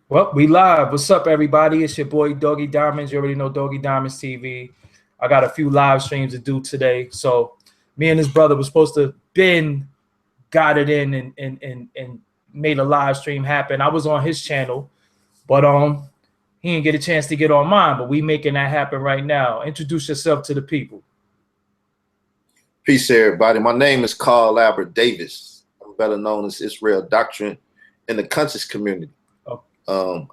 Well, we live. What's up, everybody? It's your boy Doggie Diamonds. You already know Doggie Diamonds TV. I got a few live streams to do today. So me and his brother was supposed to got it in and made a live stream happen. I was on his channel, but he didn't get a chance to get on mine. But we making that happen right now. Introduce yourself to the people. Peace, everybody. My name is Carl Albert Davis. I'm better known as Israel Doctrine in the conscious community.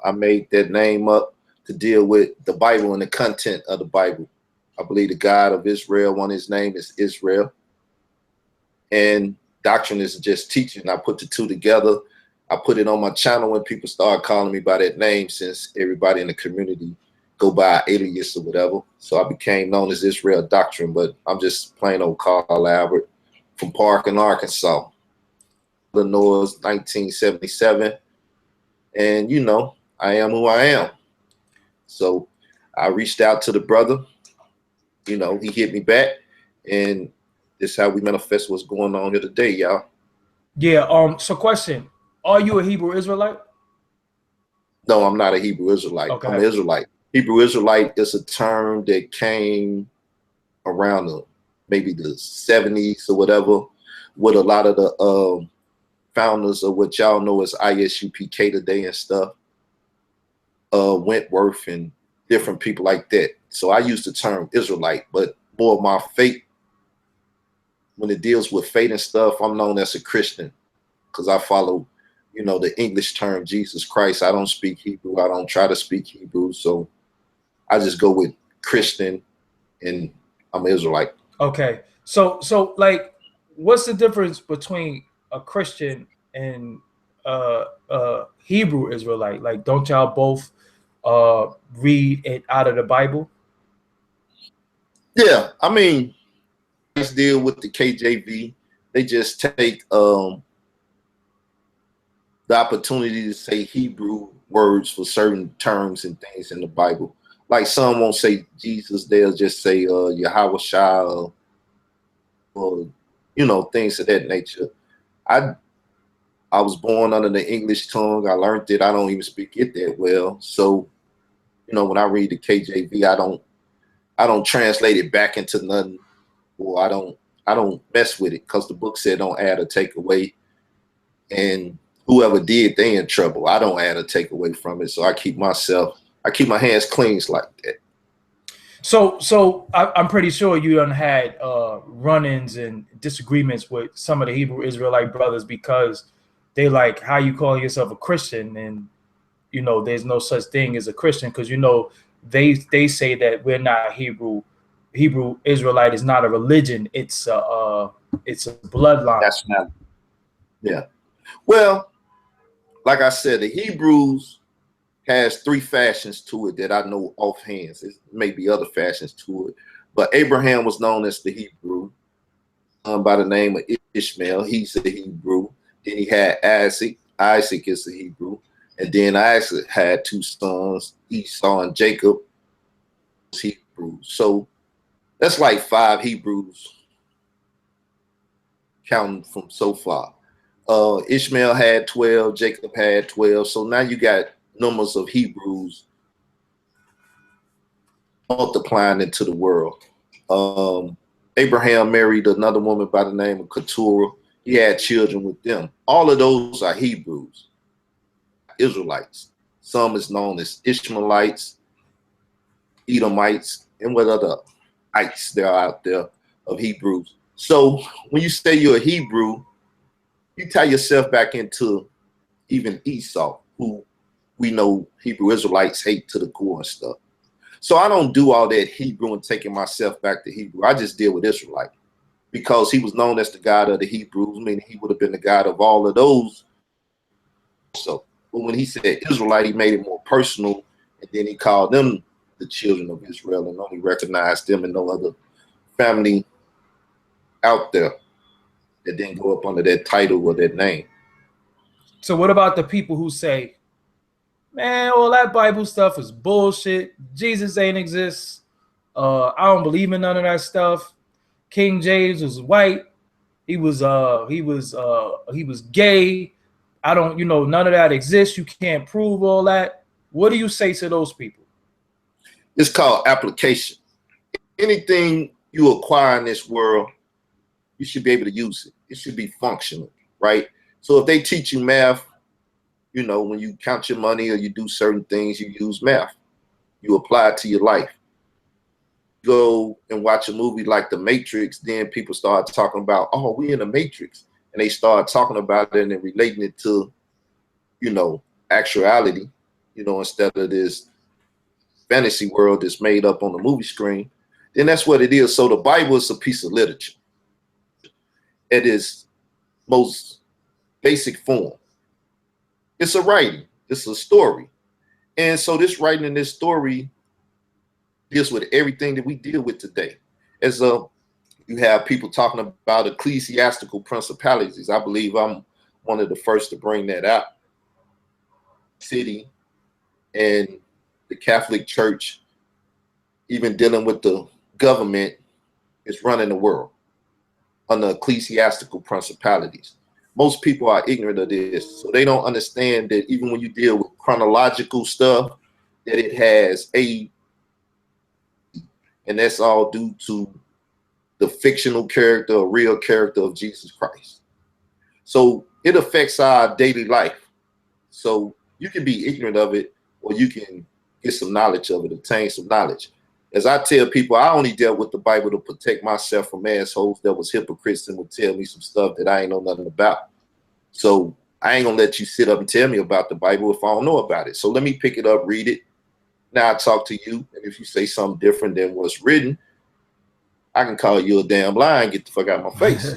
I made that name up to deal with the Bible and the content of the Bible. I believe the God of Israel, one his name is Israel. And doctrine is just teaching. I put the two together. I put it on my channel when people start calling me by that name, since everybody in the community go by alias or whatever. So I became known as Israel Doctrine, but I'm just plain old Carl Albert from Parkin, Arkansas. Illinois, 1977. And, you know, I am who I am. So I reached out to the brother. You know, he hit me back. And this is how we manifest what's going on here today, y'all. Yeah. So question, are you a Hebrew Israelite? No, I'm not a Hebrew Israelite. Okay. I'm an Israelite. Hebrew Israelite is a term that came around maybe the 70s or whatever, with a lot of the founders of what y'all know as ISUPK today and stuff, Wentworth and different people like that. So I use the term Israelite, but more of my faith, when it deals with faith and stuff, I'm known as a Christian because I follow, you know, the English term Jesus Christ. I don't speak Hebrew. I don't try to speak Hebrew. So I just go with Christian, and I'm an Israelite. Okay. So like, what's the difference between a Christian and Hebrew Israelite? Like, don't y'all both read it out of the Bible? Yeah, I mean, let's deal with the KJV. They just take the opportunity to say Hebrew words for certain terms and things in the Bible. Like some won't say Jesus, they'll just say Yahweh Shah, or you know, things of that nature. I was born under the English tongue. I learned it. I don't even speak it that well. So, you know, when I read the KJV, I don't translate it back into nothing, or I don't mess with it, because the book said don't add or take away. And whoever did, they in trouble. I don't add or take away from it. So I keep my hands clean like that. So I'm pretty sure you done had run-ins and disagreements with some of the Hebrew Israelite brothers, because they like, how you calling yourself a Christian, and you know there's no such thing as a Christian, because you know they say that we're not Hebrew Israelite is not a religion, it's a bloodline. That's not. Yeah. Well, like I said, the Hebrews has three fashions to it that I know offhand. There may be other fashions to it, but Abraham was known as the Hebrew by the name of Ishmael. He's a Hebrew. Then he had Isaac. Isaac is the Hebrew. And then Isaac had two sons, Esau and Jacob, Hebrew. So that's like 5 Hebrews counting from so far. Ishmael had 12, Jacob had 12. So now you got numbers of Hebrews multiplying into the world. Abraham married another woman by the name of Keturah. He had children with them. All of those are Hebrews, Israelites. Some is known as Ishmaelites, Edomites, and what other ites there are out there of Hebrews. So when you say you're a Hebrew, you tie yourself back into even Esau, who we know Hebrew Israelites hate to the core and stuff. So I don't do all that Hebrew and taking myself back to Hebrew. I just deal with Israelite, because he was known as the God of the Hebrews, meaning he would have been the God of all of those. So, but when he said Israelite, he made it more personal, and then he called them the children of Israel and only recognized them and no other family out there that didn't go up under that title or that name. So what about the people who say, man, all that Bible stuff is bullshit, Jesus ain't exist, I don't believe in none of that stuff, King James was white, he was gay, I don't, none of that exists. You can't prove all that. What do you say to those people? It's called application. Anything you acquire in this world, you should be able to use it. It should be functional, right? So if they teach you math, when you count your money or you do certain things, you use math. You apply it to your life. Go and watch a movie like The Matrix, then people start talking about, oh, we in the Matrix. And they start talking about it and relating it to, actuality, instead of this fantasy world that's made up on the movie screen. Then that's what it is. So the Bible is a piece of literature. It is most basic form. It's a writing. It's a story. And so this writing and this story deals with everything that we deal with today. As you have people talking about ecclesiastical principalities. I believe I'm one of the first to bring that out. City and the Catholic Church, even dealing with the government, is running the world under ecclesiastical principalities. Most people are ignorant of this, so they don't understand that even when you deal with chronological stuff, that it has and that's all due to the fictional character or real character of Jesus Christ. So it affects our daily life. So you can be ignorant of it, or you can get some knowledge of it, obtain some knowledge. As I tell people, I only dealt with the Bible to protect myself from assholes that was hypocrites and would tell me some stuff that I ain't know nothing about. So I ain't gonna let you sit up and tell me about the Bible if I don't know about it. So let me pick it up, read it. Now I talk to you, and if you say something different than what's written, I can call you a damn lie and get the fuck out of my face.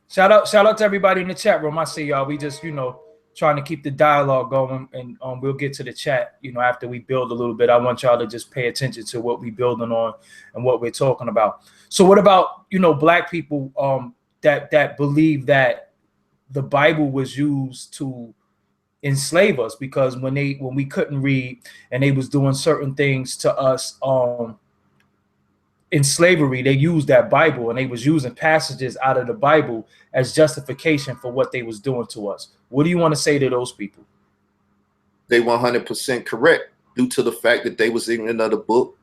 Shout out to everybody in the chat room. I see y'all. We just, trying to keep the dialogue going, and we'll get to the chat, after we build a little bit. I want y'all to just pay attention to what we're building on and what we're talking about. So what about, Black people that believe that the Bible was used to enslave us, because when we couldn't read and they was doing certain things to us in slavery, they used that Bible, and they was using passages out of the Bible as justification for what they was doing to us. What do you want to say to those people? They 100% correct, due to the fact that they was ignorant of the book,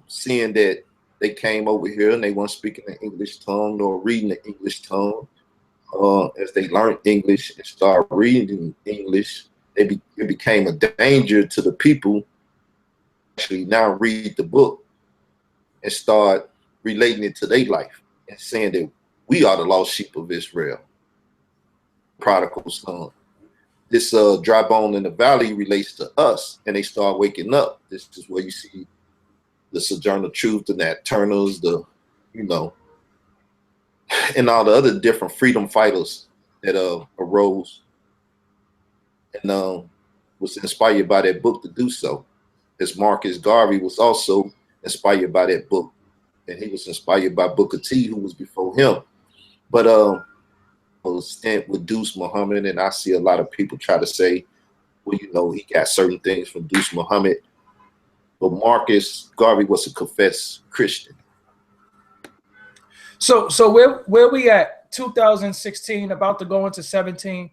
seeing that they came over here and they weren't speaking the English tongue nor reading the English tongue. As they learned English and started reading English, it became a danger to the people actually now read the book and start relating it to their life and saying that we are the lost sheep of Israel, prodigal son. This dry bone in the valley relates to us, and they start waking up. This is where you see the Sojourner Truth, the Nat Turners, and all the other different freedom fighters that arose and was inspired by that book to do so. As Marcus Garvey was also inspired by that book, and he was inspired by Booker T, who was before him. But was stint with Deuce Muhammad, and I see a lot of people try to say, well, he got certain things from Deuce Muhammad, but Marcus Garvey was a confessed Christian. So where we at? 2016, about to go into 17.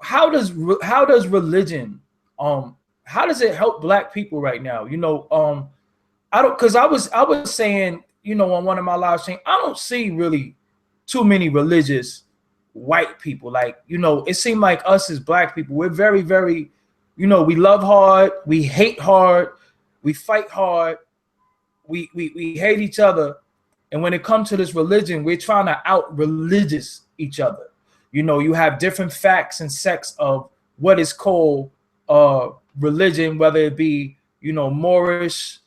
How does religion how does it help Black people right now? I was saying, on one of my live streams, I don't see really too many religious white people. Like, it seemed like us as Black people, we're very, very, we love hard, we hate hard, we fight hard, we hate each other. And when it comes to this religion, we're trying to out religious each other. You have different facts and sects of what is called religion, whether it be, Moorish,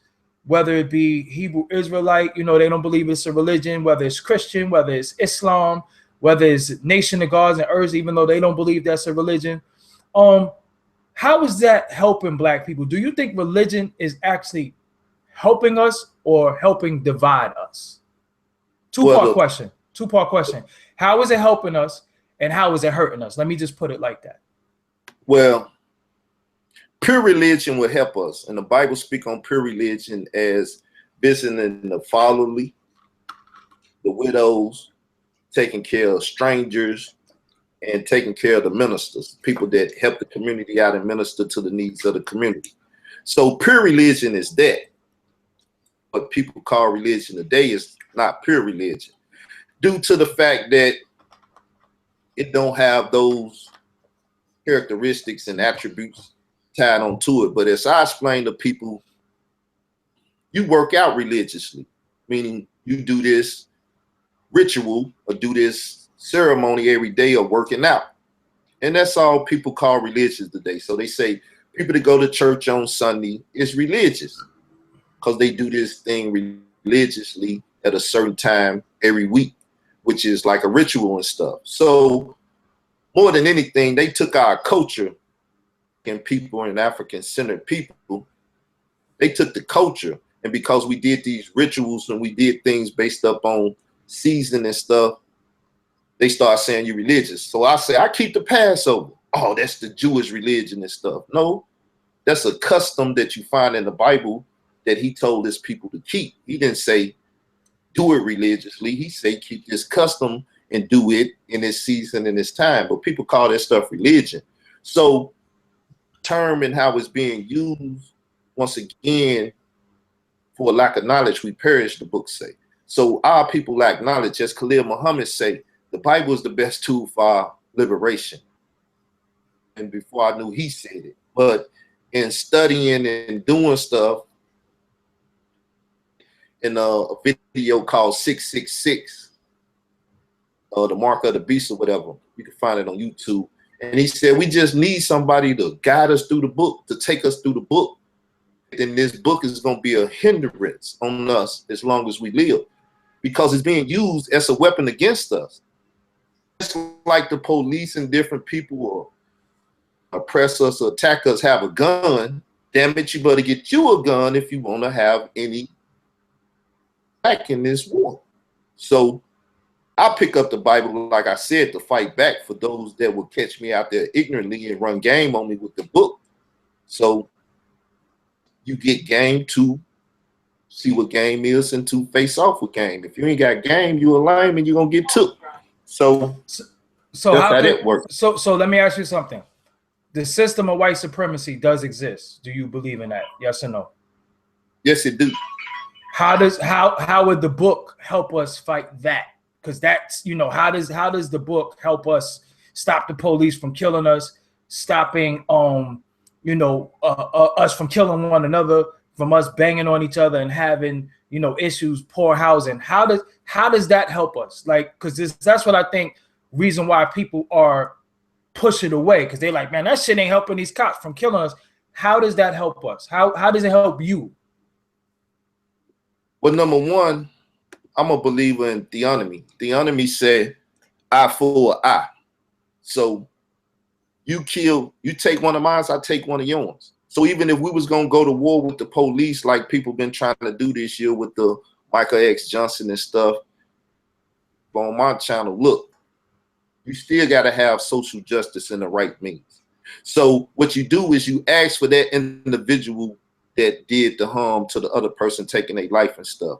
whether it be Hebrew Israelite, they don't believe it's a religion, whether it's Christian, whether it's Islam, whether it's Nation of Gods and Earth, even though they don't believe that's a religion. How is that helping Black people? Do you think religion is actually helping us or helping divide us? Two-part question. How is it helping us and how is it hurting us? Let me just put it like that. Well, pure religion will help us, and the Bible speaks on pure religion as visiting the fatherly, the widows, taking care of strangers, and taking care of the ministers, people that help the community out and minister to the needs of the community. So pure religion is that. What people call religion today is not pure religion, due to the fact that it don't have those characteristics and attributes tied onto it. But as I explain to people, you work out religiously, meaning you do this ritual or do this ceremony every day of working out. And that's all people call religious today. So they say people that go to church on Sunday is religious because they do this thing religiously at a certain time every week, which is like a ritual and stuff. So more than anything, they took our culture and people and African-centered people, they took the culture, and because we did these rituals and we did things based up on season and stuff, they start saying you're religious. So I say, I keep the Passover. Oh, that's the Jewish religion and stuff. No, that's a custom that you find in the Bible that he told his people to keep. He didn't say do it religiously. He said keep this custom and do it in this season and this time. But people call that stuff religion. So term and how it's being used, once again, for a lack of knowledge, we perish, the books say. So our people lack knowledge. As Khalil Muhammad say, the Bible is the best tool for our liberation. And before I knew he said it. But in studying and doing stuff, in a video called 666, the mark of the beast or whatever, you can find it on YouTube. And he said, we just need somebody to guide us through the book, to take us through the book. Then this book is going to be a hindrance on us as long as we live, because it's being used as a weapon against us. Just like the police and different people will oppress us or attack us have a gun, damn it, you better get you a gun if you want to have any back in this war. So I pick up the Bible, like I said, to fight back for those that will catch me out there ignorantly and run game on me with the book. So you get game to see what game is and to face off with game. If you ain't got game, you a lame and you're gonna get took. So how that works. So let me ask you something. The system of white supremacy does exist. Do you believe in that? Yes or no? Yes, it do. How would the book help us fight that? Because that's, you know, how does the book help us stop the police from killing us, stopping us from killing one another, from us banging on each other and having, you know, issues, poor housing? How does that help us? Like, because that's what I think reason why people are pushing away, because they're like, man, that shit ain't helping these cops from killing us. How does that help us? How does it help you? Well, number one, I'm a believer in theonomy. Theonomy said eye for an eye. So you take one of mine, I take one of yours. So even if we was gonna go to war with the police, like people been trying to do this year with the Michael X. Johnson and stuff, on my channel, look, you still gotta have social justice in the right means. So what you do is you ask for that individual that did the harm to the other person, taking their life and stuff,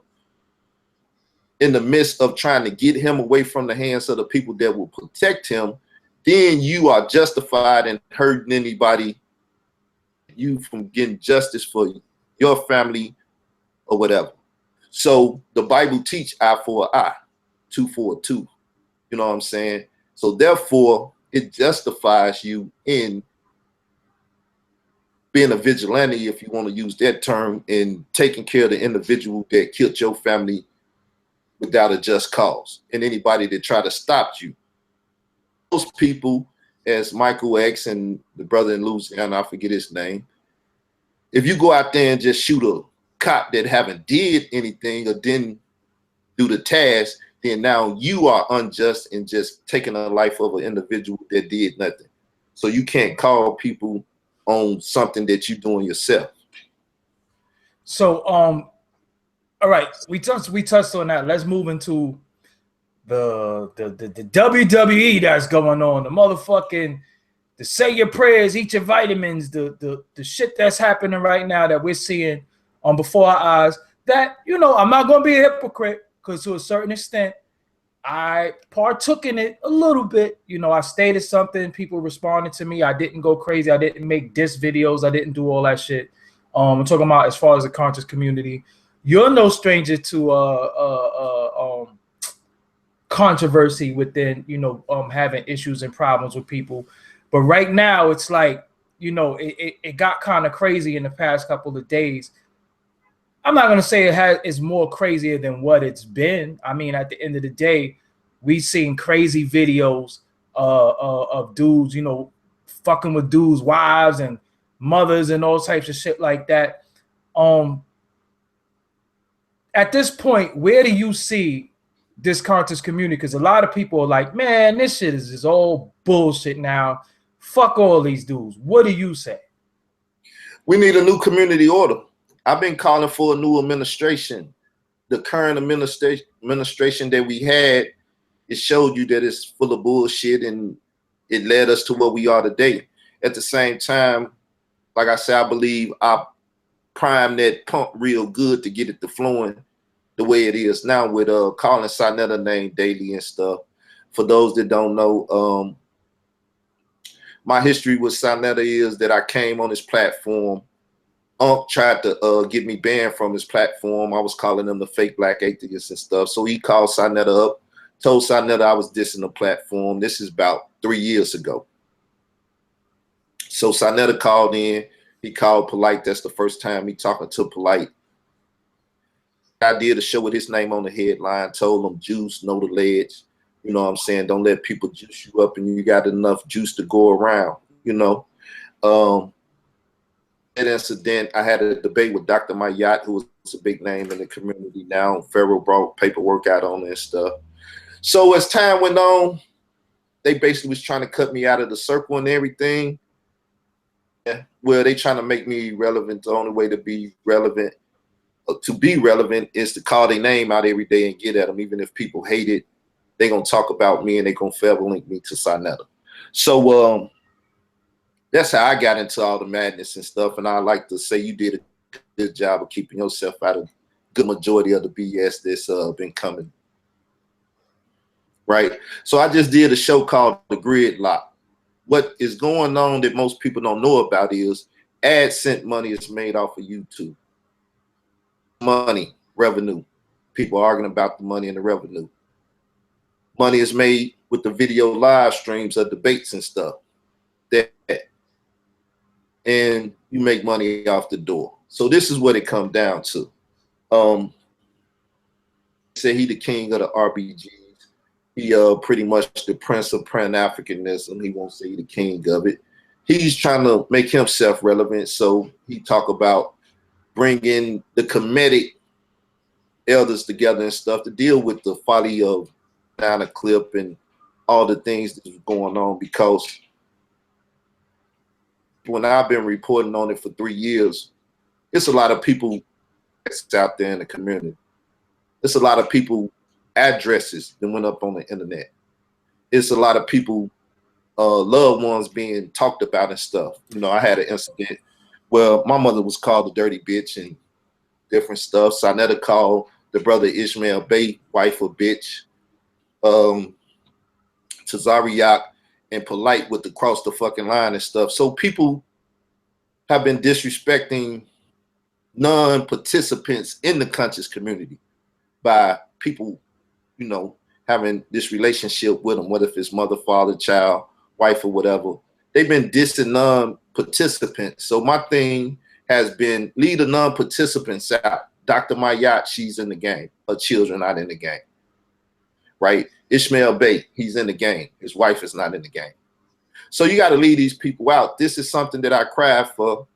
in the midst of trying to get him away from the hands of the people that will protect him, then you are justified in hurting anybody, you from getting justice for your family or whatever. So the Bible teach eye for an eye, two for a two. You know what I'm saying? So therefore, it justifies you in being a vigilante, if you want to use that term, in taking care of the individual that killed your family without a just cause, and anybody that try to stop you. Those people, as Michael X and the brother in Louisiana, I forget his name, if you go out there and just shoot a cop that haven't did anything or didn't do the task, then now you are unjust in just taking the life of an individual that did nothing. So you can't call people on something that you're doing yourself. So all right, we touched on that. Let's move into the WWE that's going on, the motherfucking, the say your prayers, eat your vitamins, the shit that's happening right now that we're seeing before our eyes. That, you know, I'm not gonna be a hypocrite, because to a certain extent, I partook in it a little bit. You know, I stated something, people responded to me. I didn't go crazy. I didn't make diss videos. I didn't do all that shit. I'm talking about as far as the conscious community. You're no stranger to controversy within, you know, having issues and problems with people. But right now, it's like, you know, it got kind of crazy in the past couple of days. I'm not gonna say it's more crazier than what it's been. I mean, at the end of the day, we've seen crazy videos of dudes, you know, fucking with dudes' wives and mothers and all types of shit like that. At this point, where do you see this conscious community? Because a lot of people are like, man, this shit is just all bullshit now. Fuck all these dudes. What do you say? We need a new community order. I've been calling for a new administration. The current administration that we had, it showed you that it's full of bullshit, and it led us to where we are today. At the same time, like I said, I believe I primed that pump real good to get it to flowing the way it is now with calling Sinetta name daily and stuff. For those that don't know, my history with Sinetta is that I came on this platform. Tried to get me banned from his platform. I was calling him the fake black atheist and stuff. So he called Sinetta up, told Sinetta I was dissing the platform. This is about 3 years ago. So Sinetta called in. He called Polite. That's the first time he talking to Polite. I did a show with his name on the headline, told him juice, know the ledge. You know what I'm saying? Don't let people juice you up and you got enough juice to go around, you know. That incident, I had a debate with Dr. Mayat, who was a big name in the community now. Pharaoh brought paperwork out on that stuff. So as time went on, they basically was trying to cut me out of the circle and everything. Yeah. Well, they trying to make me relevant. The only way to be relevant is to call their name out every day and get at them. Even if people hate it, they're going to talk about me and they're going to forever link me to Sinetta. So that's how I got into all the madness and stuff. And I like to say you did a good job of keeping yourself out of good majority of the BS that's been coming. Right. So I just did a show called The Gridlock. What is going on that most people don't know about is AdSense money is made off of YouTube. Money, revenue. People arguing about the money and the revenue. Money is made with the video live streams of debates and stuff. And you make money off the door. So this is what it comes down to. Say he the king of the RBGs. He pretty much the prince of Pan-Africanism. He won't say he the king of it. He's trying to make himself relevant. So he talk about bringing the Kemetic elders together and stuff to deal with the folly of Banana Clip and all the things that's going on, because when I've been reporting on it for 3 years, it's a lot of people that's out there in the community. It's a lot of people addresses that went up on the internet. It's a lot of people, loved ones being talked about and stuff. You know, I had an incident where my mother was called a dirty bitch and different stuff. Sinetta called the brother Ishmael Bey wife a bitch. Tazariak and Polite with the cross the fucking line and stuff. So people have been disrespecting non-participants in the conscious community by people, you know, having this relationship with them, whether if it's mother, father, child, wife, or whatever. They've been dissing non-participants. So my thing has been lead the non-participants out. Dr. Mayat, she's in the game. Her children not in the game. Right? Ishmael Bey, he's in the game. His wife is not in the game. So you got to leave these people out. This is something that I cried for,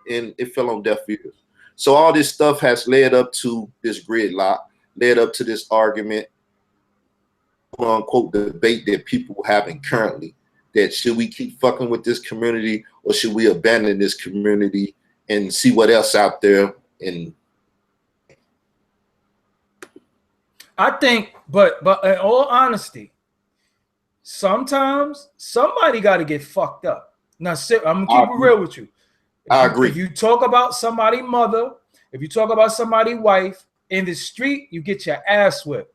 and it fell on deaf ears. So all this stuff has led up to this gridlock, led up to this argument, quote unquote, debate that people are having currently. That should we keep fucking with this community, or should we abandon this community and see what else out there? And I think, but in all honesty, sometimes somebody got to get fucked up. Now, I'm gonna keep it real with you. I agree. If you talk about somebody's mother, if you talk about somebody's wife in the street, you get your ass whipped.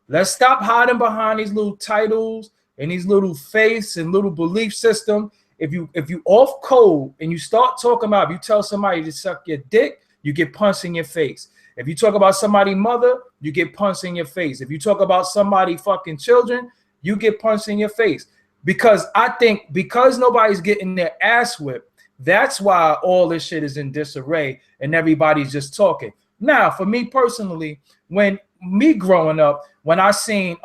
Let's stop hiding behind these little titles and these little faiths and little belief system. If you off code and you start talking about, if you tell somebody to suck your dick, you get punched in your face. If you talk about somebody's mother, you get punched in your face. If you talk about somebody fucking children, you get punched in your face. Because I think because nobody's getting their ass whipped, that's why all this shit is in disarray and everybody's just talking. Now, for me personally, when me growing up, when I seen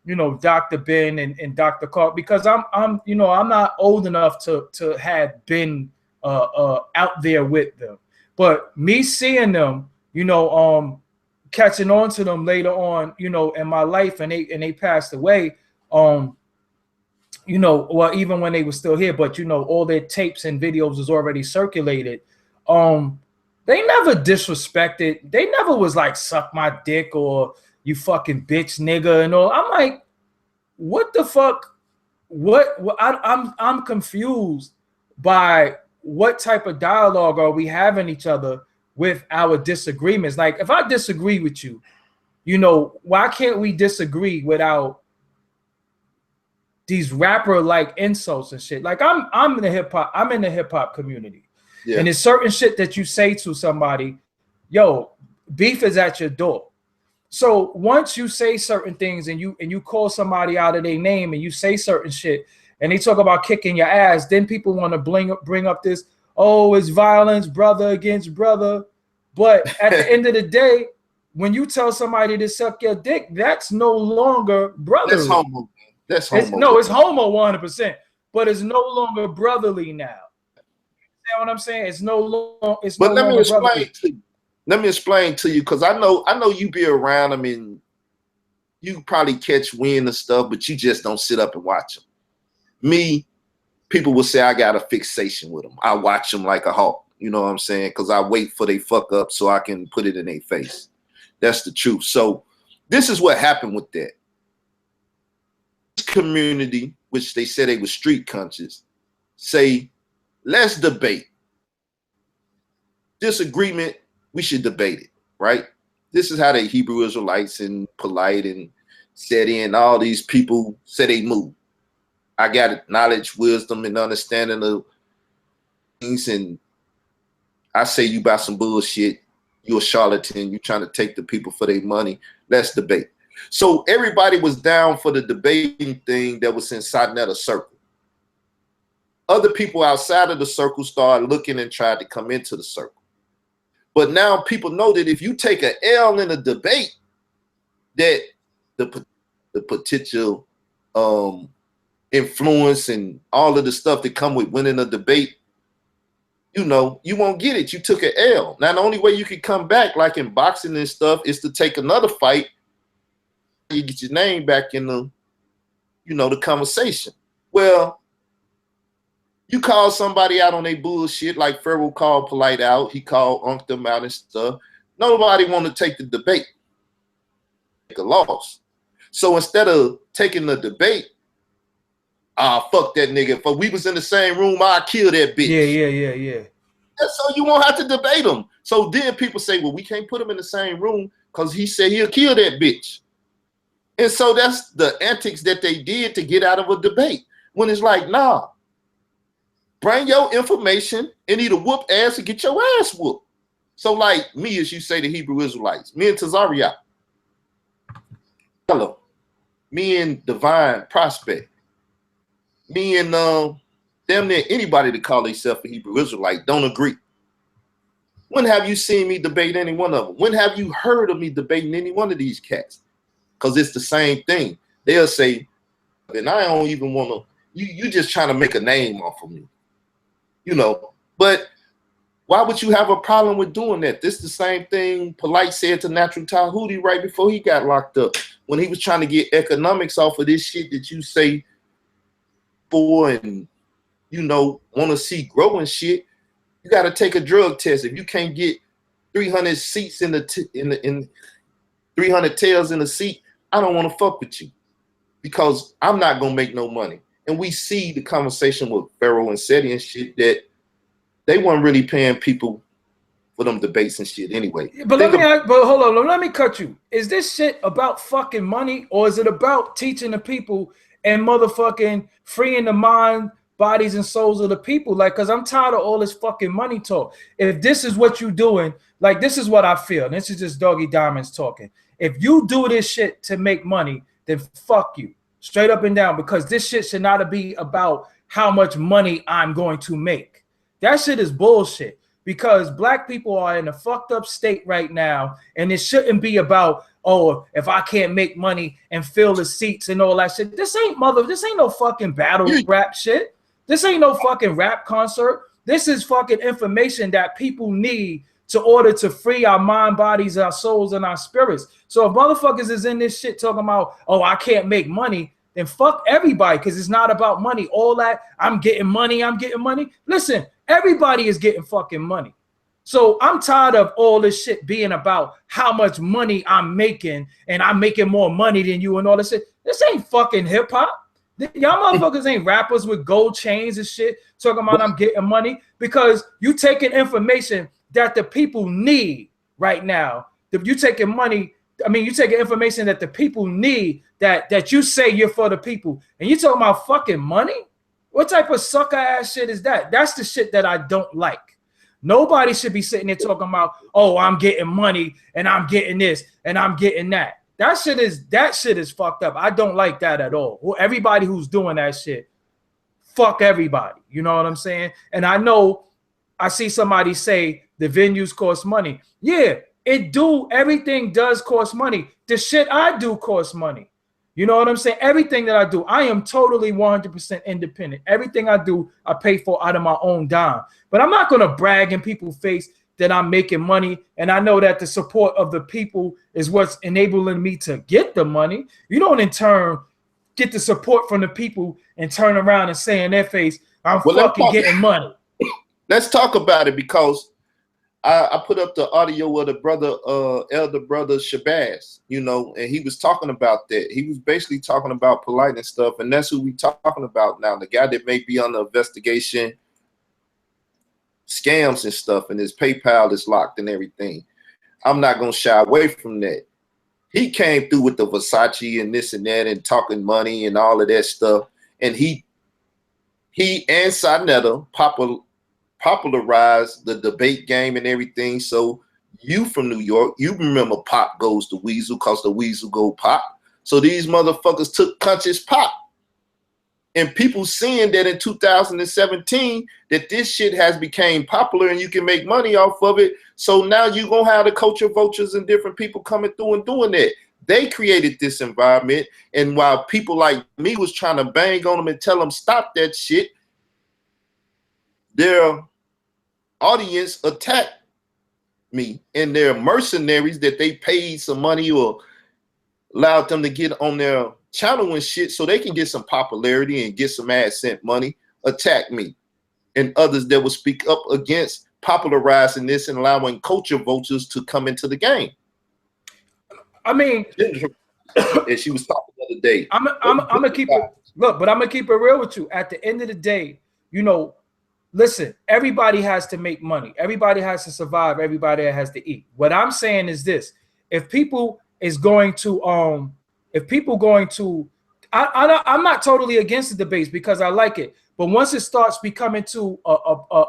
you know, Dr. Ben and Dr. Carl, because I'm you know, I'm not old enough to have been out there with them. But me seeing them, you know, catching on to them later on, you know, in my life, and they passed away, you know, well, even when they were still here, but you know, all their tapes and videos was already circulated. They never disrespected. They never was like, suck my dick or you fucking bitch nigga and all. I'm like, what the fuck? I'm confused by what type of dialogue are we having each other with our disagreements. Like, if I disagree with you, you know, why can't we disagree without these rapper like insults and shit? Like, I'm in the hip hop community. Yeah. And there's certain shit that you say to somebody, yo, beef is at your door. So once you say certain things and you call somebody out of their name and you say certain shit and they talk about kicking your ass, then people want to bring up this, oh, it's violence, brother against brother. But at the end of the day, when you tell somebody to suck your dick, that's no longer brotherly. That's homo. That's homo. No, it's homo 100%, but it's no longer brotherly now. You know what I'm saying? It's no longer. But let me explain to you. Let me explain to you, because I know you be around them and you probably catch wind and stuff, but you just don't sit up and watch them. Me, people will say I got a fixation with them. I watch them like a hawk. You know what I'm saying? Because I wait for they fuck up so I can put it in their face. That's the truth. So this is what happened with that. This community, which they said they were street conscious, say, let's debate. Disagreement, we should debate it, right? This is how the Hebrew Israelites and Polite and Set In, all these people say they move. I got knowledge, wisdom, and understanding of things, and I say you buy some bullshit, you a charlatan, you trying to take the people for their money. Let's debate. So everybody was down for the debating thing that was inside that circle. Other people outside of the circle started looking and tried to come into the circle. But now people know that if you take an L in a debate, that the potential influence and all of the stuff that come with winning a debate, you know, you won't get it. You took an L. Now, the only way you can come back, like in boxing and stuff, is to take another fight. You get your name back in the, you know, the conversation. Well, you call somebody out on their bullshit, like Pharaoh called Polite out. He called Unc them out and stuff. Nobody want to take the debate. Take a loss. So instead of taking the debate, fuck that nigga. If we was in the same room, I'd kill that bitch. Yeah. And so you won't have to debate him. So then people say, well, we can't put him in the same room because he said he'll kill that bitch. And so that's the antics that they did to get out of a debate. When it's like, nah. Bring your information and either whoop ass or get your ass whooped. So like me, as you say, the Hebrew Israelites, me and Tazaria, hello, me and Divine Prospect, me and damn near anybody that call themselves a Hebrew Israelite don't agree. When have you seen me debate any one of them? When have you heard of me debating any one of these cats? Because it's the same thing. They'll say, and I don't even want to, you just trying to make a name off of me. You know, but why would you have a problem with doing that? This is the same thing Polite said to Natural Tahuti right before he got locked up, when he was trying to get economics off of this shit that you say for and, you know, want to see growing shit. You got to take a drug test. If you can't get 300 seats in 300 tails in the seat, I don't want to fuck with you because I'm not going to make no money. And we see the conversation with Pharaoh and Seti and shit that they weren't really paying people for them debates and shit anyway. But but hold on, let me cut you. Is this shit about fucking money, or is it about teaching the people and motherfucking freeing the mind, bodies, and souls of the people? Like, cause I'm tired of all this fucking money talk. If this is what you doing, like, this is what I feel. This is just Doggy Diamonds talking. If you do this shit to make money, then fuck you, straight up and down, because this shit should not be about how much money I'm going to make. That shit is bullshit, because black people are in a fucked up state right now, and it shouldn't be about, oh, if I can't make money and fill the seats and all that shit. This ain't no fucking battle rap shit. This ain't no fucking rap concert. This is fucking information that people need to order to free our mind, bodies, our souls, and our spirits. So if motherfuckers is in this shit talking about, oh, I can't make money, then fuck everybody, because it's not about money. All that, I'm getting money. Listen, everybody is getting fucking money. So I'm tired of all this shit being about how much money I'm making, and I'm making more money than you and all this shit. This ain't fucking hip hop. Y'all motherfuckers ain't rappers with gold chains and shit talking about I'm getting money, because you taking information that the people need right now. If you taking money, I mean, you taking information that the people need, that you say you're for the people, and you talking about fucking money? What type of sucker ass shit is that? That's the shit that I don't like. Nobody should be sitting there talking about, oh, I'm getting money and I'm getting this and I'm getting that. That shit is fucked up. I don't like that at all. Well, everybody who's doing that shit, fuck everybody. You know what I'm saying? And I know I see somebody say the venues cost money. Yeah, it do. Everything does cost money. The shit I do costs money. You know what I'm saying? Everything that I do, I am totally 100% independent. Everything I do, I pay for out of my own dime. But I'm not going to brag in people's face that I'm making money. And I know that the support of the people is what's enabling me to get the money. You don't in turn get the support from the people and turn around and say in their face, I'm fucking getting money. Let's talk about it, because I put up the audio of the brother, elder brother Shabazz, you know, and he was talking about that. He was basically talking about polite and stuff, and that's who we talking about now. The guy that may be under investigation, scams and stuff, and his PayPal is locked and everything. I'm not gonna shy away from that. He came through with the Versace and this and that and talking money and all of that stuff, and he and Sinetta popularized the debate game and everything. So you from New York, you remember Pop Goes the Weasel, because the Weasel go pop. So these motherfuckers took conscious pop, and people seeing that in 2017 that this shit has became popular and you can make money off of it. So now you gonna have the culture vultures and different people coming through and doing that. They created this environment, and while people like me was trying to bang on them and tell them stop that shit, their audience attacked me, and their mercenaries that they paid some money or allowed them to get on their channel and shit so they can get some popularity and get some AdSense money, attack me and others that will speak up against popularizing this and allowing culture vultures to come into the game. I mean, and she was talking the other day. I'm gonna keep it, look, but I'm gonna keep it real with you. At the end of the day, you know, listen, everybody has to make money. Everybody has to survive. Everybody has to eat. What I'm saying is this: if people is going to, I'm not totally against the debates, because I like it. But once it starts becoming to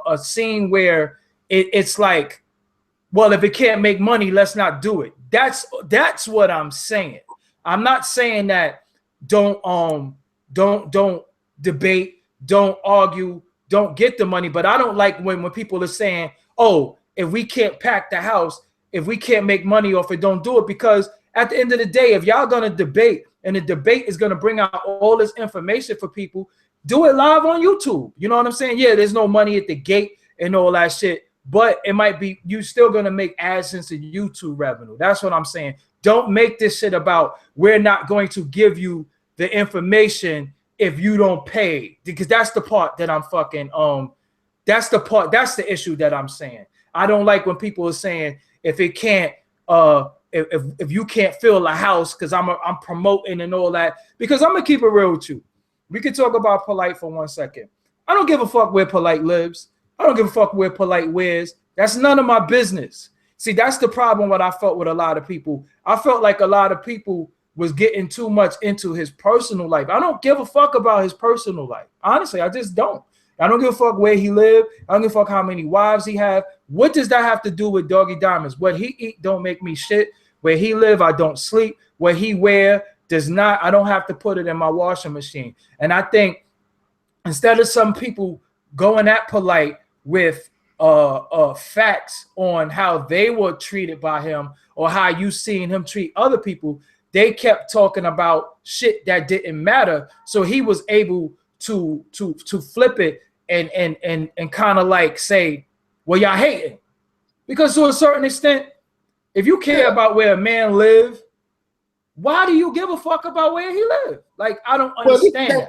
a scene where it's like, well, if it can't make money, let's not do it. That's what I'm saying. I'm not saying that don't debate, don't argue, don't get the money. But I don't like when people are saying, oh, if we can't pack the house, if we can't make money off it, don't do it. Because at the end of the day, if y'all gonna debate and the debate is gonna bring out all this information for people, do it live on YouTube. You know what I'm saying? Yeah, there's no money at the gate and all that shit, but it might be, you still gonna make AdSense and YouTube revenue. That's what I'm saying. Don't make this shit about, we're not going to give you the information if you don't pay, because that's the part that I'm fucking, that's the issue that I'm saying. I don't like when people are saying, if it can't, if you can't fill a house, because I'm promoting and all that. Because I'm gonna keep it real with you. We could talk about Polite for 1 second. I don't give a fuck where Polite lives. I don't give a fuck where Polite wears. That's none of my business. See, that's the problem what I felt with a lot of people. I felt like a lot of people was getting too much into his personal life. I don't give a fuck about his personal life. Honestly, I just don't. I don't give a fuck where he lived. I don't give a fuck how many wives he have. What does that have to do with Doggie Diamonds? What he eat don't make me shit. Where he live, I don't sleep. What he wear does not. I don't have to put it in my washing machine. And I think instead of some people going at Polite with facts on how they were treated by him or how you seen him treat other people, they kept talking about shit that didn't matter. So he was able to flip it and kind of like say, well, y'all hating. Because to a certain extent, if you care about where a man live, why do you give a fuck about where he live? Like, I don't understand.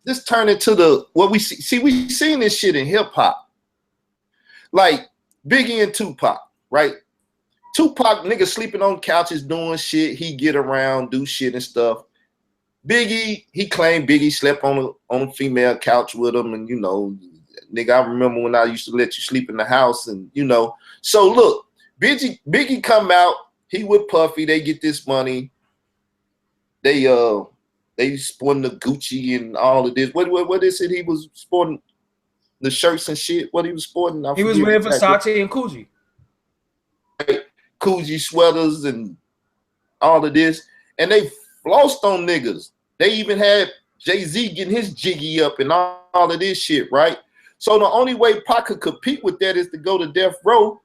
This turned into the what we see. See, we seen this shit in hip hop. Like Biggie and Tupac, right? Tupac, nigga sleeping on couches doing shit. He get around, do shit and stuff. Biggie, he claimed Biggie slept on a female couch with him, and you know, nigga, I remember when I used to let you sleep in the house, and you know. So look, Biggie come out, he with Puffy, they get this money. They sporting the Gucci and all of this. What is it? He was sporting the shirts and shit. What he was sporting? He was wearing Versace and Coogee. Coogee sweaters and all of this, and they flossed on niggas. They even had Jay-Z getting his jiggy up and all of this shit, right? So the only way Pac could compete with that is to go to death row.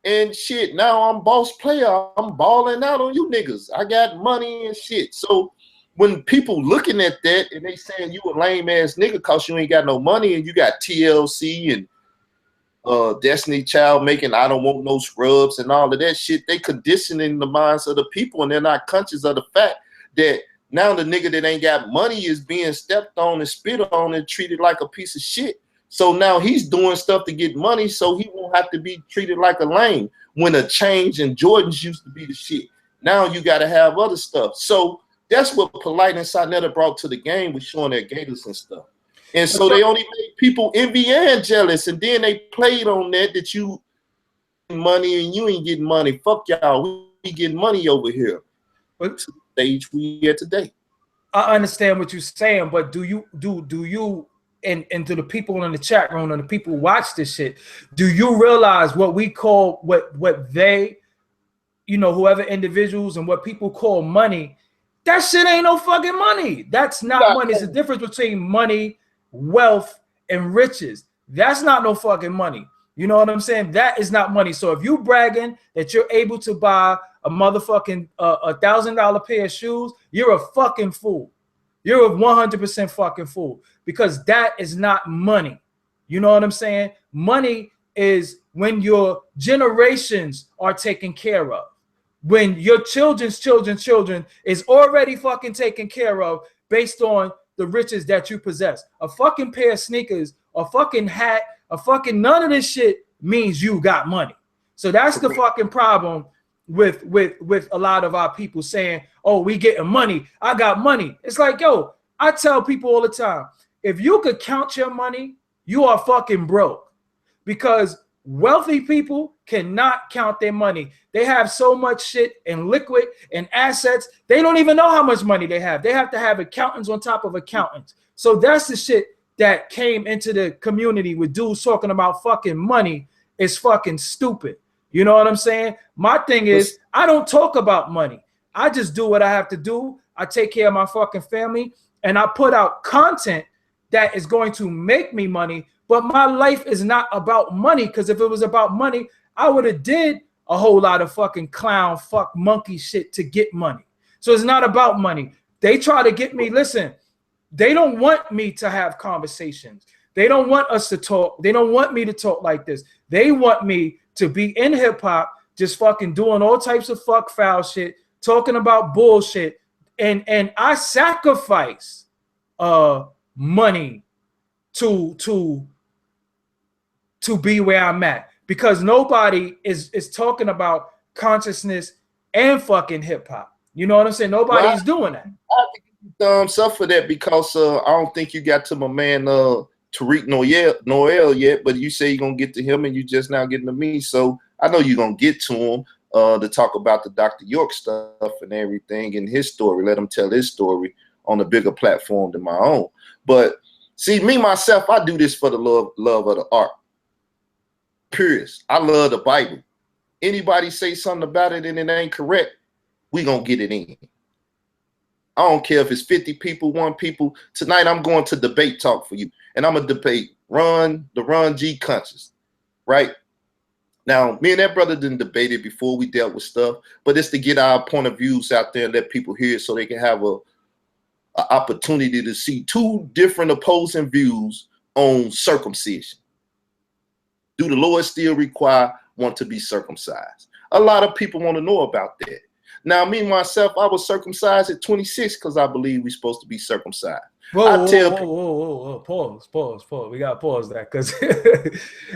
And shit, now I'm boss player. I'm balling out on you niggas. I got money and shit. So when people looking at that and they saying you a lame ass nigga cause you ain't got no money and you got TLC and Destiny Child making I don't want no scrubs and all of that shit, they conditioning the minds of the people and they're not conscious of the fact that now the nigga that ain't got money is being stepped on and spit on and treated like a piece of shit. So now he's doing stuff to get money so he won't have to be treated like a lame when a change in Jordans used to be the shit. Now you got to have other stuff. So that's what Polite and Sonetta brought to the game with showing their gators and stuff. And so they only made people envy and jealous. And then they played on that you money and you ain't getting money. Fuck y'all. We getting money over here. But to the stage we at today. I understand what you're saying, but do you and to the people in the chat room and the people who watch this shit, do you realize what we call what they, you know, whoever individuals and what people call money, that shit ain't no fucking money. That's not money. It's the difference between money, wealth, and riches. That's not no fucking money. You know what I'm saying? That is not money. So if you bragging that you're able to buy a motherfucking $1,000 pair of shoes, you're a fucking fool. You're a 100% fucking fool because that is not money. You know what I'm saying? Money is when your generations are taken care of. When your children's children is already fucking taken care of based on the riches that you possess. A fucking pair of sneakers, a fucking hat, a fucking none of this shit means you got money. So that's the fucking problem with a lot of our people saying, oh, we getting money. I got money. It's like, yo, I tell people all the time, if you could count your money, you are fucking broke because wealthy people cannot count their money. They have so much shit in liquid and assets. They don't even know how much money they have. They have to have accountants on top of accountants. So that's the shit that came into the community with dudes talking about fucking money is fucking stupid. You know what I'm saying? My thing is, I don't talk about money. I just do what I have to do. I take care of my fucking family and I put out content that is going to make me money. But my life is not about money because if it was about money, I would have did a whole lot of fucking clown, fuck monkey shit to get money. So it's not about money. They try to get me, listen, they don't want me to have conversations. They don't want us to talk. They don't want me to talk like this. They want me to be in hip hop, just fucking doing all types of fuck foul shit, talking about bullshit. And I sacrifice money to be where I'm at because nobody is talking about consciousness and fucking hip hop. You know what I'm saying? Nobody's doing that. I have to give you thumbs up for that because I don't think you got to my man Tariq Noel yet, but you say you're gonna get to him, and you just now getting to me. So I know you're gonna get to him to talk about the Dr. York stuff and everything and his story. Let him tell his story on a bigger platform than my own. But see, me myself, I do this for the love of the art. Purist. I love the Bible. Anybody say something about it and it ain't correct, we gonna get it in. I don't care if it's 50 people, 1 people. Tonight I'm going to debate talk for you. And I'm gonna debate Ron G conscious, right? Now, me and that brother didn't debate it before we dealt with stuff, but it's to get our point of views out there and let people hear it so they can have a opportunity to see 2 different opposing views on circumcision. Do the Lord still require one to be circumcised? A lot of people want to know about that. Now, me myself, I was circumcised at 26 because I believe we're supposed to be circumcised. Whoa, pause. We gotta pause that, because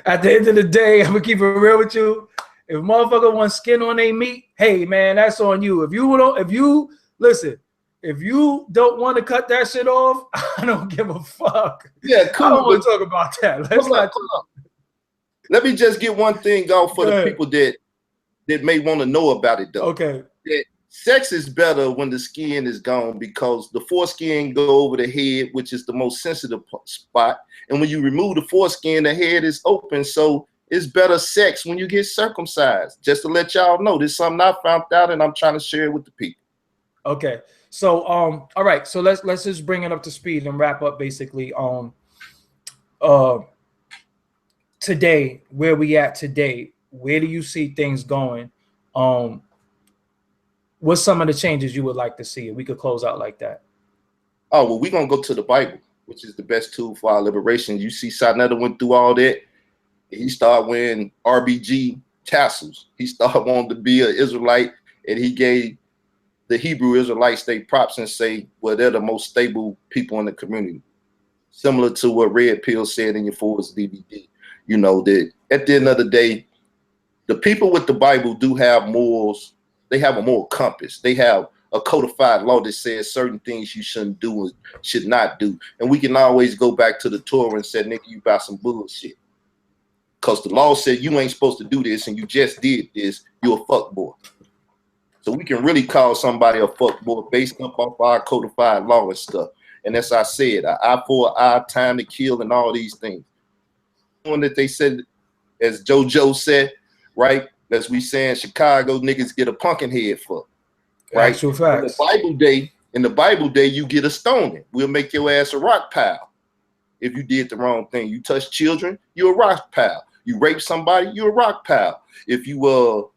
at the end of the day, I'm gonna keep it real with you. If motherfucker wants skin on their meat, hey man, that's on you. If you don't want to cut that shit off, I don't give a fuck. Yeah, cool. I don't want to talk about that. Let me just get one thing off for the people that may want to know about it though. Okay. That sex is better when the skin is gone, because the foreskin go over the head, which is the most sensitive spot. And when you remove the foreskin, the head is open. So it's better sex when you get circumcised. Just to let y'all know, this is something I found out and I'm trying to share it with the people. Okay. So all right. So let's just bring it up to speed and wrap up basically today, where we at today. Where do you see things going? What's some of the changes you would like to see? We could close out like that. Oh, well, we're going to go to the Bible, which is the best tool for our liberation. You see, Sinetta went through all that. He started wearing RBG tassels. He started wanting to be an Israelite, and he gave the Hebrew Israelites their props and say, well, they're the most stable people in the community. Similar to what Red Pill said in your Forwards DVD. You know, that at the end of the day, the people with the Bible do have morals. They have a moral compass. They have a codified law that says certain things you shouldn't do and should not do. And we can always go back to the Torah and say, nigga, you about some bullshit. Because the law said you ain't supposed to do this and you just did this, you're a fuckboy. So we can really call somebody a fuckboy based off our codified law and stuff. And as I said, an eye for an eye, time to kill, and all these things. One that they said, as JoJo said, right? As we say in Chicago, niggas get a pumpkin head for, right? Actual facts. In the Bible day, you get a stoning. We'll make your ass a rock pile. If you did the wrong thing, you touch children, you're a rock pile. You rape somebody, you're a rock pile. If you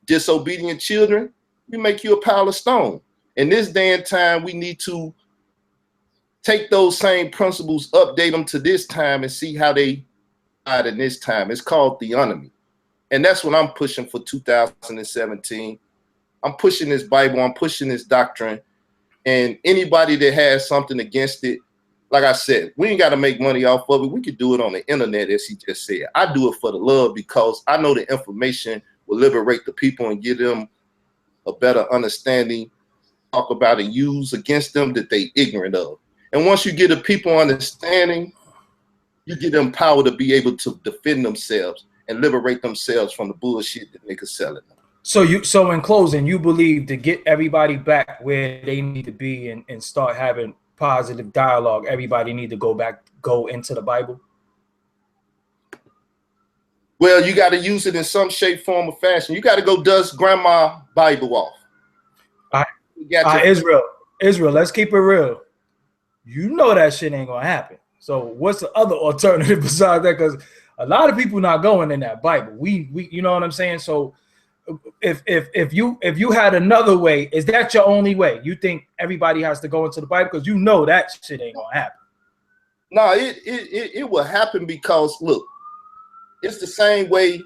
disobedient children, we make you a pile of stone. In this day and time, we need to take those same principles, update them to this time, and see how they died in this time. It's called Theonomy. And that's what I'm pushing for 2017. I'm pushing this Bible. I'm pushing this doctrine. And anybody that has something against it, like I said, we ain't got to make money off of it. We could do it on the internet, as he just said. I do it for the love, because I know the information will liberate the people and give them a better understanding, talk about and use against them that they ignorant of. And once you get the people understanding, you give them power to be able to defend themselves and liberate themselves from the bullshit that niggas selling them. So in closing, you believe to get everybody back where they need to be and start having positive dialogue, everybody need to go into the Bible? Well, you got to use it in some shape, form, or fashion. You got to go dust grandma Bible off. Israel, let's keep it real. You know that shit ain't gonna happen. So what's the other alternative besides that? Because a lot of people not going in that Bible. We you know what I'm saying? So if you had another way, is that your only way? You think everybody has to go into the Bible because you know that shit ain't gonna happen? No, it will happen because look, it's the same way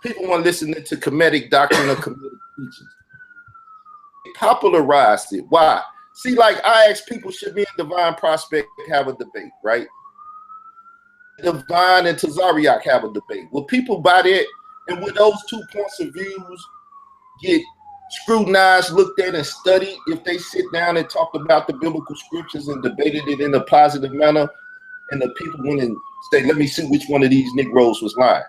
people want to listen to comedic doctrine or comedic teachings. They popularized it. Why? See, like I asked people, should me and Divine Prospect have a debate, right? Divine and Tazariak have a debate. Will people buy that? And will those 2 points of views get scrutinized, looked at, and studied if they sit down and talk about the biblical scriptures and debated it in a positive manner and the people went and said, let me see which one of these Negroes was lying.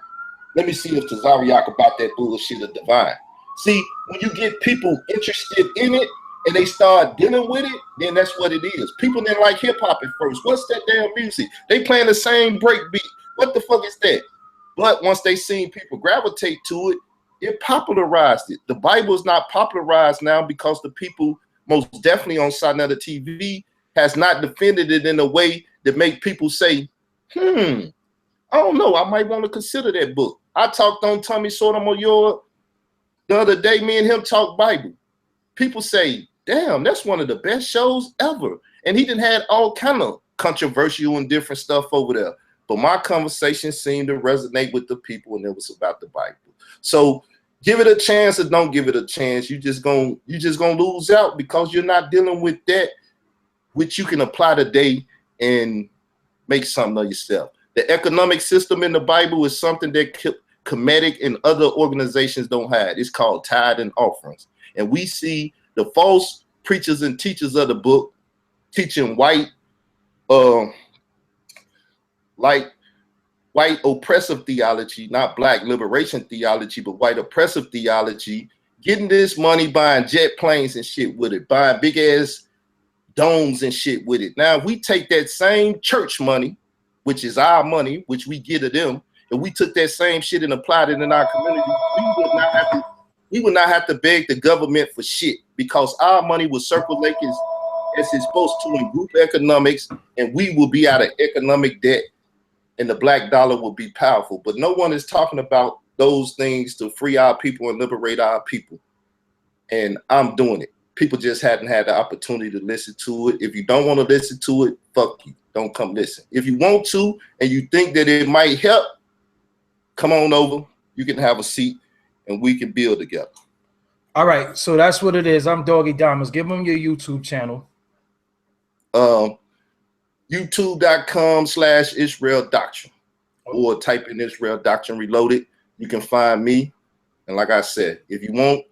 Let me see if Tazariak about that bullshit of divine. See, when you get people interested in it and they start dealing with it, then that's what it is. People didn't like hip hop at first. What's that damn music? They playing the same break beat. What the fuck is that? But once they seen people gravitate to it, it popularized it. The Bible is not popularized now because the people most definitely on side of the TV has not defended it in a way that make people say, I don't know, I might want to consider that book. I talked on Tommy Sotomayor the other day, me and him talk Bible. People say, damn, that's one of the best shows ever. And he done had all kind of controversial and different stuff over there. But my conversation seemed to resonate with the people, and it was about the Bible. So give it a chance or don't give it a chance. You just gonna lose out because you're not dealing with that which you can apply today and make something of yourself. The economic system in the Bible is something that Kemetic and other organizations don't have. It's called tithe and offerings. And we see the false preachers and teachers of the book teaching white oppressive theology, not black liberation theology, but white oppressive theology, getting this money, buying jet planes and shit with it, buying big ass domes and shit with it. Now, if we take that same church money, which is our money, which we give to them, and we took that same shit and applied it in our community, we would not have to beg the government for shit because our money will circulate as it's supposed to in group economics, and we will be out of economic debt, and the black dollar will be powerful. But no one is talking about those things to free our people and liberate our people. And I'm doing it. People just hadn't had the opportunity to listen to it. If you don't want to listen to it, fuck you. Don't come listen. If you want to and you think that it might help, come on over. You can have a seat and we can build together. All right. So that's what it is. I'm Doggie Diamonds. Give them your YouTube channel. YouTube.com/Israel Doctrine, or type in Israel Doctrine Reloaded. You can find me. And like I said, if you want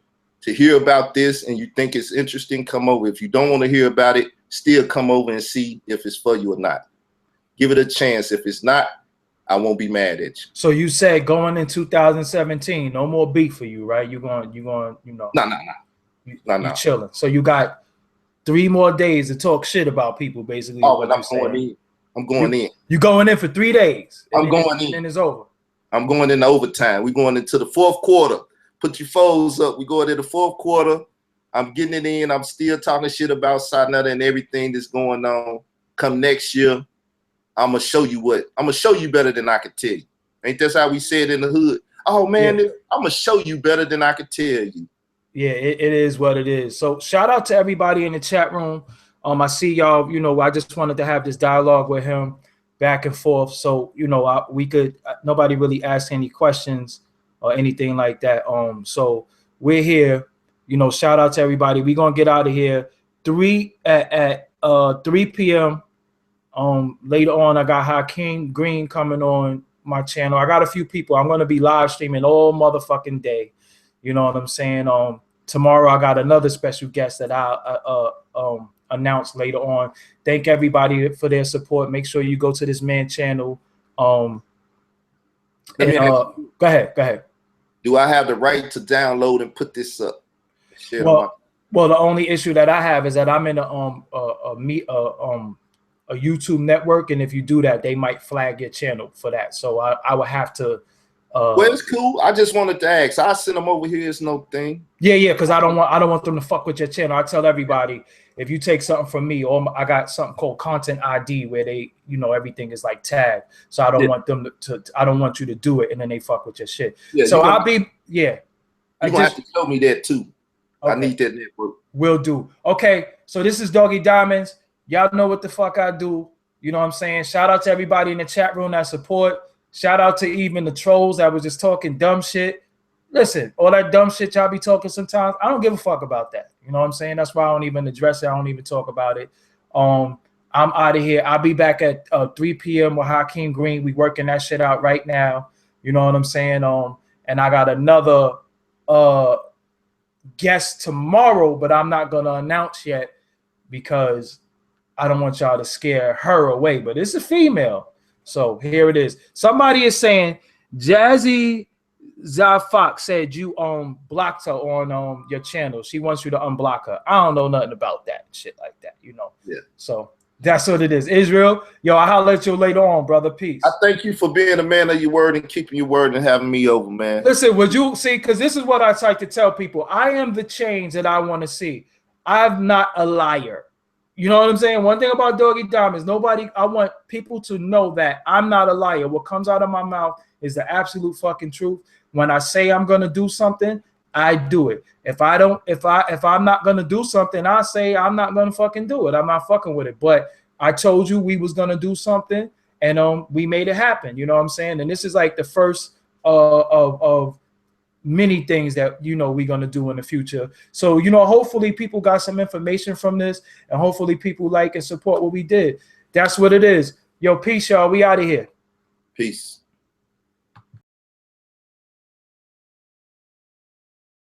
to hear about this and you think it's interesting, come over. If you don't want to hear about it, still come over and see if it's for you or not. Give it a chance. If it's not, I won't be mad at you. So you said going in 2017, no more beef for you, right? You're going, you know. No. You chilling. So you got 3 more days to talk shit about people, basically. Oh, but I'm going in. You going in for 3 days. I'm going in. And it's over. I'm going into overtime. We're going into the 4th quarter. Put your foes up. We going into the 4th quarter. I'm getting it in. I'm still talking shit about Sinetta and everything that's going on. Come next year, I'm gonna show you what. I'm gonna show you better than I could tell you. Ain't that how we say it in the hood? Oh man, yeah. I'm gonna show you better than I could tell you. Yeah, it is what it is. So shout out to everybody in the chat room. I see y'all. You know, I just wanted to have this dialogue with him, back and forth. So you know, we could. Nobody really asked any questions or anything like that. So we're here. You know, shout out to everybody. We're gonna get out of here 3 p.m. Later on, I got Hakeem Green coming on my channel. I got a few people. I'm gonna be live streaming all motherfucking day. You know what I'm saying? Tomorrow I got another special guest that I'll announce later on. Thank everybody for their support. Make sure you go to this man's channel. Go ahead. Do I have the right to download and put this up? Well, the only issue that I have is that I'm in a YouTube network, and if you do that, they might flag your channel for that. So I would have to. Well, it's cool. I just wanted to ask. I send them over here. It's no thing. Yeah, because I don't want them to fuck with your channel. I tell everybody, if you take something from me, or I got something called content ID where they, you know, everything is like tagged. So I don't want them to. I don't want you to do it and then they fuck with your shit. Yeah, so I'll be. Yeah. You gonna have to show me that too. Okay. I need that network. Will do. Okay, so this is Doggie Diamonds. Y'all know what the fuck I do. You know what I'm saying? Shout out to everybody in the chat room that support. Shout out to even the trolls that was just talking dumb shit. Listen, all that dumb shit y'all be talking sometimes, I don't give a fuck about that. You know what I'm saying? That's why I don't even address it. I don't even talk about it. I'm out of here. I'll be back at 3 p.m. with Hakeem Green. We working that shit out right now. You know what I'm saying? And I got another guest tomorrow, but I'm not gonna announce yet because I don't want y'all to scare her away, but it's a female. So here it is. Somebody is saying Jazzy Zafox said you blocked her on your channel. She wants you to unblock her. I don't know nothing about that shit like that, you know. Yeah. So that's what it is. Israel, yo, I'll holler at you later on, brother. Peace. I thank you for being a man of your word and keeping your word and having me over, man. Listen, would you see? Because this is what I like to tell people. I am the change that I want to see. I'm not a liar. You know what I'm saying? One thing about Doggie Diamonds, I want people to know that I'm not a liar. What comes out of my mouth is the absolute fucking truth. When I say I'm gonna do something, I do it. If I'm not gonna do something, I say I'm not gonna fucking do it. I'm not fucking with it. But I told you we was gonna do something, and we made it happen. You know what I'm saying? And this is like the first of many things that, you know, we're going to do in the future. So, you know, hopefully people got some information from this, and hopefully people like and support what we did. That's what it is. Yo, peace, y'all. We out of here. Peace.